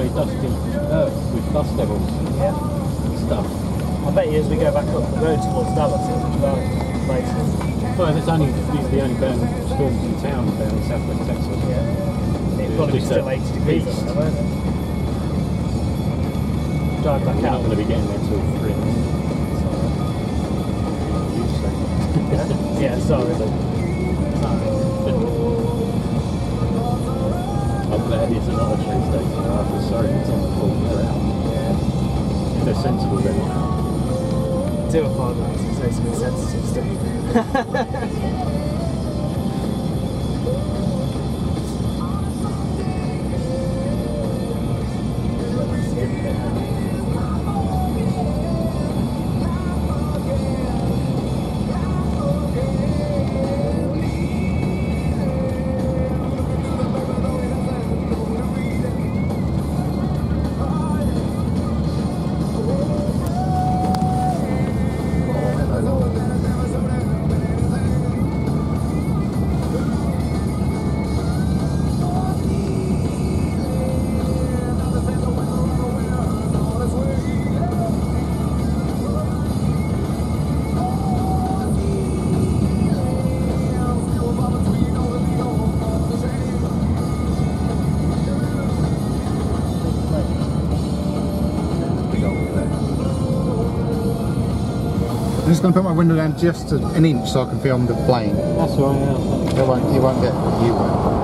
very dusty earth with dust devils Yeah. and stuff. I bet you as we go back up the road towards Dallas, it's much better places. Well, these are the only burn storms in town down in southwest Texas. Yeah. It'd probably be still 80 degrees or something, won't it? Drive back We're out. not going to be getting there till 3 minutes. Yeah, sorry. I'm glad it's not a train station. I feel sorry for someone pulling her out. Yeah. If they're sensible, then Do apologise, it's nice to be sensitive stuff. I'm just going to put my window down just an inch so I can film the plane. that's all right. You won't get what you want.